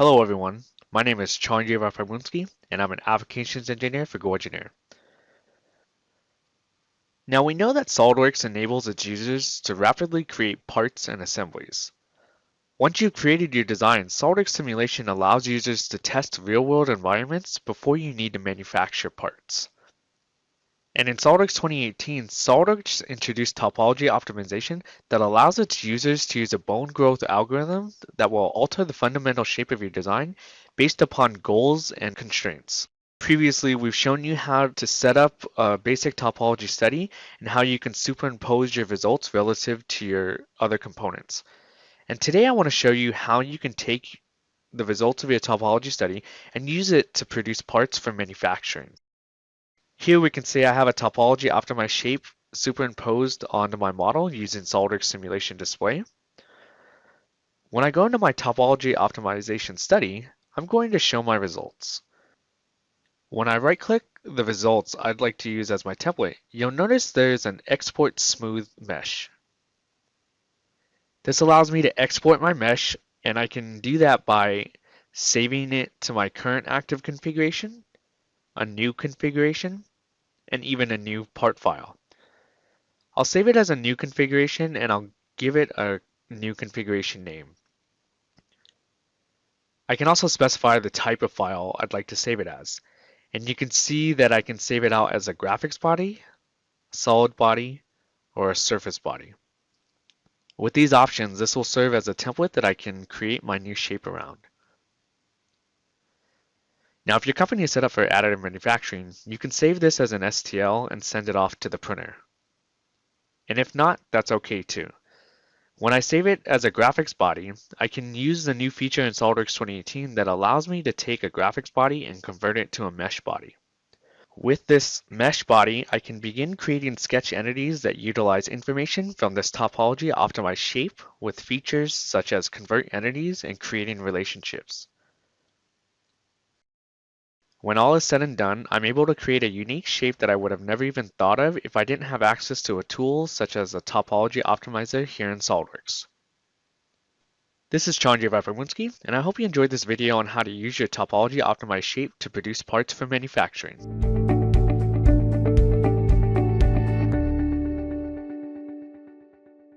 Hello everyone, my name is Charn Jivaphaiboonskdi and I'm an applications engineer for GoEngineer. Now we know that SOLIDWORKS enables its users to rapidly create parts and assemblies. Once you've created your design, SOLIDWORKS Simulation allows users to test real-world environments before you need to manufacture parts. And in SOLIDWORKS 2018, SOLIDWORKS introduced Topology Optimization that allows its users to use a bone growth algorithm that will alter the fundamental shape of your design based upon goals and constraints. Previously, we've shown you how to set up a basic topology study and how you can superimpose your results relative to your other components. And today I want to show you how you can take the results of your topology study and use it to produce parts for manufacturing. Here we can see I have a topology optimized shape superimposed onto my model using SOLIDWORKS Simulation Display. When I go into my topology optimization study, I'm going to show my results. When I right-click the results I'd like to use as my template, you'll notice there's an Export Smooth Mesh. This allows me to export my mesh, and I can do that by saving it to my current active configuration, a new configuration, and even a new part file. I'll save it as a new configuration and I'll give it a new configuration name. I can also specify the type of file I'd like to save it as. And you can see that I can save it out as a graphics body, solid body, or a surface body. With these options, this will serve as a template that I can create my new shape around. Now, if your company is set up for additive manufacturing, you can save this as an STL and send it off to the printer. And if not, that's okay too. When I save it as a graphics body, I can use the new feature in SOLIDWORKS 2018 that allows me to take a graphics body and convert it to a mesh body. With this mesh body, I can begin creating sketch entities that utilize information from this topology optimized shape with features such as convert entities and creating relationships. When all is said and done, I'm able to create a unique shape that I would have never even thought of if I didn't have access to a tool such as a topology optimizer here in SOLIDWORKS. This is Charn Jivaphaiboonskdi, and I hope you enjoyed this video on how to use your topology optimized shape to produce parts for manufacturing.